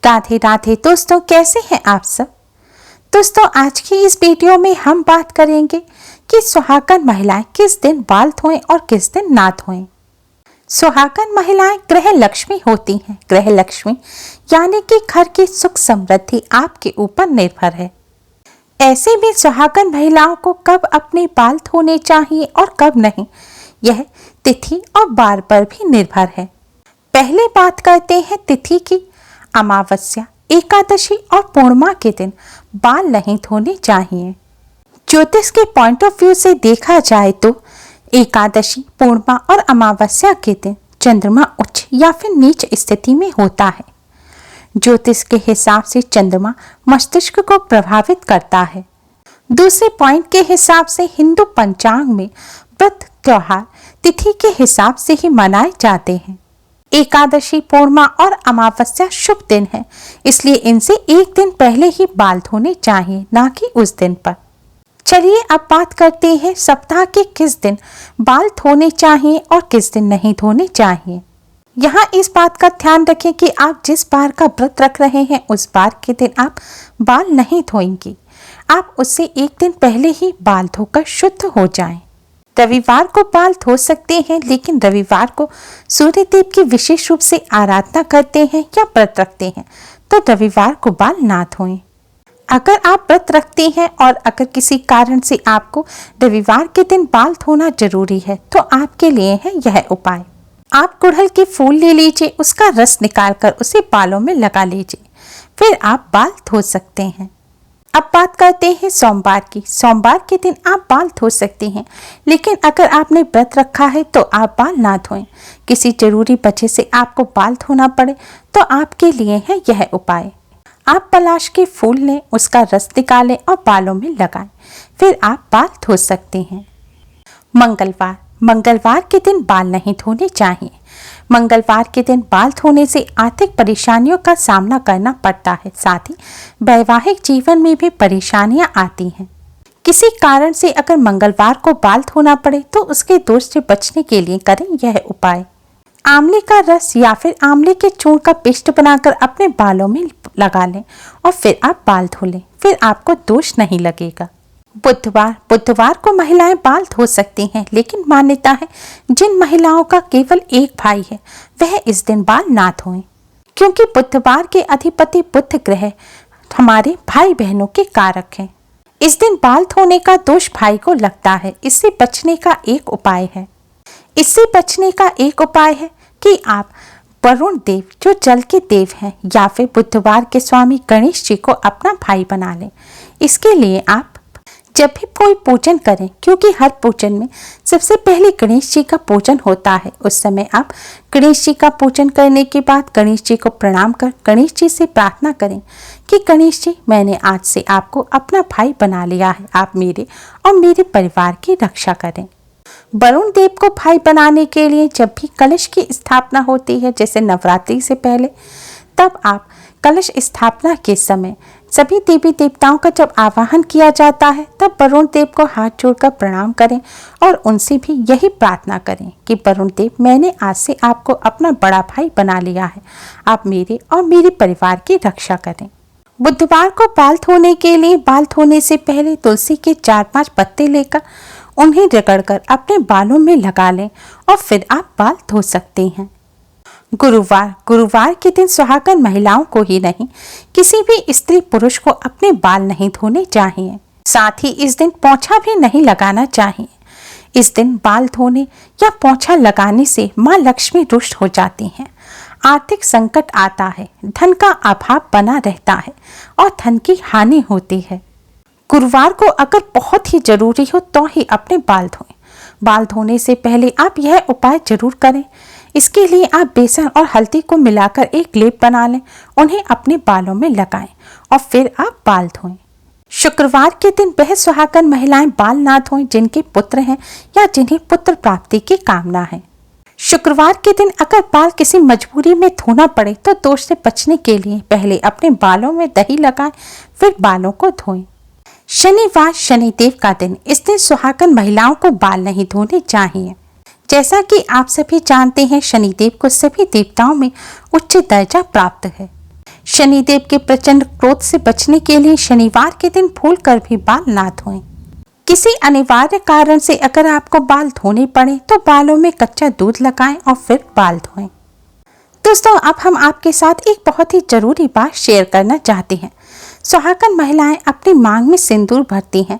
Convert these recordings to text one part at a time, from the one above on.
राधे राधे दोस्तों, कैसे हैं आप सब। दोस्तों, आज की इस वीडियो में हम बात करेंगे कि सुहागन महिलाएं किस दिन बाल धोएं और किस दिन ना धोएं। सुहागन महिलाएं गृह लक्ष्मी होती हैं। गृह लक्ष्मी यानी कि घर की सुख समृद्धि आपके ऊपर निर्भर है। ऐसे में सुहागन महिलाओं को कब अपने बाल धोने चाहिए और कब नहीं, यह तिथि और वार पर भी निर्भर है। पहले बात करते हैं तिथि की। अमावस्या, एकादशी और पूर्णिमा के दिन बाल नहीं धोने चाहिए। ज्योतिष के पॉइंट ऑफ व्यू से देखा जाए तो एकादशी, पूर्णिमा और अमावस्या के दिन चंद्रमा उच्च या फिर नीच स्थिति में होता है। ज्योतिष के हिसाब से चंद्रमा मस्तिष्क को प्रभावित करता है। दूसरे पॉइंट के हिसाब से हिंदू पंचांग में व्रत त्योहार तिथि के हिसाब से ही मनाए जाते हैं। एकादशी, पूर्णिमा और अमावस्या शुभ दिन है, इसलिए इनसे एक दिन पहले ही बाल धोने चाहिए, ना कि उस दिन पर। चलिए अब बात करते हैं सप्ताह के किस दिन बाल धोने चाहिए और किस दिन नहीं धोने चाहिए। यहाँ इस बात का ध्यान रखें कि आप जिस बार का व्रत रख रहे हैं उस बार के दिन आप बाल नहीं धोएंगे। आप उससे एक दिन पहले ही बाल धोकर शुद्ध हो जाएं। रविवार को बाल धो सकते हैं, लेकिन रविवार को सूर्य देव की विशेष रूप से आराधना करते हैं या व्रत रखते हैं तो रविवार को बाल ना धोएं। अगर आप व्रत रखते हैं और अगर किसी कारण से आपको रविवार के दिन बाल धोना जरूरी है तो आपके लिए है यह उपाय। आप गुड़हल के फूल ले लीजिए, उसका रस निकालकर उसे बालों में लगा लीजिए, फिर आप बाल धो सकते हैं। अब बात करते हैं सोमवार की। सोमवार के दिन आप बाल धो सकते हैं, लेकिन अगर आपने व्रत रखा है तो आप बाल ना धोएं। किसी जरूरी वजह से आपको बाल धोना पड़े तो आपके लिए है यह उपाय। आप पलाश के फूल लें, उसका रस निकालें और बालों में लगाएं, फिर आप बाल धो सकते हैं। मंगलवार, मंगलवार के दिन बाल नहीं धोने चाहिए। मंगलवार के दिन बाल धोने से आर्थिक परेशानियों का सामना करना पड़ता है, साथ ही वैवाहिक जीवन में भी परेशानियां आती हैं। किसी कारण से अगर मंगलवार को बाल धोना पड़े तो उसके दोष से बचने के लिए करें यह उपाय। आंवले का रस या फिर आंवले के चूर्ण का पेस्ट बनाकर अपने बालों में लगा लें और फिर आप बाल धो लें, फिर आपको दोष नहीं लगेगा। बुधवार, बुधवार को महिलाएं बाल धो सकती हैं, लेकिन मान्यता है जिन महिलाओं का केवल एक भाई है वह इस दिन बाल ना धोएं, क्योंकि बुधवार के अधिपति बुध ग्रह हमारे भाई बहनों के कारक हैं। इस दिन बाल धोने का दोष भाई को लगता है। इससे बचने का एक उपाय है कि आप वरुण देव जो जल के देव हैं या फिर बुधवार के स्वामी गणेश जी को अपना भाई बना लें। इसके लिए आप जब भी कोई पूजन करें, क्योंकि हर पूजन में सबसे पहले गणेश जी का पूजन होता है, उस समय आप गणेश जी का पूजन करने के बाद गणेश जी को प्रणाम कर गणेश जी से प्रार्थना करें कि गणेश जी, मैंने आज से आपको अपना भाई बना लिया है, आप मेरे और मेरे परिवार की रक्षा करें। वरुण देव को भाई बनाने के लिए जब भी कलश की स्थापना होती है, जैसे नवरात्रि से पहले, तब आप कलश स्थापना के समय सभी देवी देवताओं का जब आवाहन किया जाता है तब वरुण देव को हाथ जोड़कर प्रणाम करें और उनसे भी यही प्रार्थना करें कि वरुण देव, मैंने आज से आपको अपना बड़ा भाई बना लिया है, आप मेरे और मेरे परिवार की रक्षा करें। बुधवार को बाल धोने के लिए बाल धोने से पहले तुलसी के 4-5 पत्ते लेकर उन्हें रगड़कर अपने बालों में लगा लें और फिर आप बाल धो सकते हैं। गुरुवार, गुरुवार के दिन सुहागन महिलाओं को ही नहीं, किसी भी स्त्री पुरुष को अपने बाल नहीं धोने चाहिए। साथ ही इस दिन पोंछा भी नहीं लगाना चाहिए। इस दिन बाल धोने या पोंछा लगाने से माँ लक्ष्मी रुष्ट हो जाती हैं, आर्थिक संकट आता है, धन का अभाव बना रहता है और धन की हानि होती है। गुरुवार को अगर बहुत ही जरूरी हो तो ही अपने बाल धोएं। बाल धोने से पहले आप यह उपाय जरूर करें। इसके लिए आप बेसन और हल्दी को मिलाकर एक लेप बना लें, उन्हें अपने बालों में लगाएं और फिर आप बाल धोएं। शुक्रवार के दिन वह सुहागन महिलाएं बाल ना धोएं जिनके पुत्र हैं या जिन्हें पुत्र प्राप्ति की कामना है। शुक्रवार के दिन अगर बाल किसी मजबूरी में धोना पड़े तो दोष से बचने के लिए पहले अपने बालों में दही लगाएं, फिर बालों को धोएं। शनिवार, शनिदेव का दिन। इस दिन सुहागन महिलाओं को बाल नहीं धोने चाहिए। जैसा कि आप सभी जानते हैं, शनिदेव को सभी देवताओं में उच्च दर्जा प्राप्त है। शनिदेव के प्रचंड क्रोध से बचने के लिए शनिवार के दिन भूल कर भी बाल ना धोएं। किसी अनिवार्य कारण से अगर आपको बाल धोने पड़े तो बालों में कच्चा दूध लगाएं और फिर बाल धोएं। दोस्तों, अब हम आपके साथ एक बहुत ही जरूरी बात शेयर करना चाहते हैं। सुहागन महिलाएं अपनी मांग में सिंदूर भरती हैं।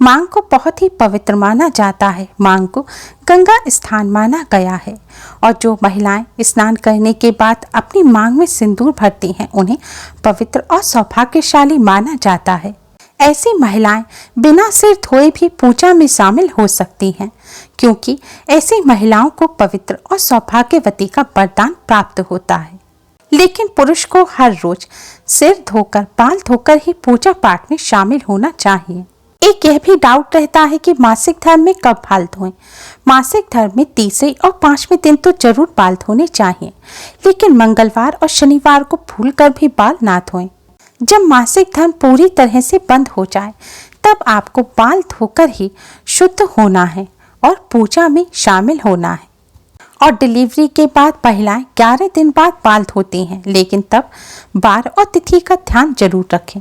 मांग को बहुत ही पवित्र माना जाता है। मांग को गंगा स्थान माना गया है और जो महिलाएं स्नान करने के बाद अपनी मांग में सिंदूर भरती हैं उन्हें पवित्र और सौभाग्यशाली माना जाता है। ऐसी महिलाएं बिना सिर धोए भी पूजा में शामिल हो सकती हैं, क्योंकि ऐसी महिलाओं को पवित्र और सौभाग्यवती का वरदान प्राप्त होता है। लेकिन पुरुष को हर रोज सिर धोकर बाल धोकर ही पूजा पाठ में शामिल होना चाहिए। एक यह भी डाउट रहता है कि मासिक धर्म में कब बाल धोएं। मासिक धर्म में तीसरे और 5वें दिन तो जरूर बाल धोने चाहिए, लेकिन मंगलवार और शनिवार को भूलकर भी बाल ना धोएं। जब मासिक धर्म पूरी तरह से बंद हो जाए तब आपको बाल धोकर ही शुद्ध होना है और पूजा में शामिल होना है। और डिलीवरी के बाद महिलाएं 11 दिन बाद बाल धोती हैं, लेकिन तब बार और तिथि का ध्यान जरूर रखें।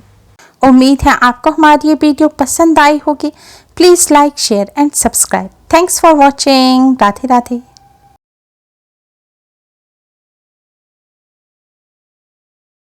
उम्मीद है आपको हमारी ये वीडियो पसंद आई होगी। Please like, share and subscribe. Thanks for watching. Radhe Radhe.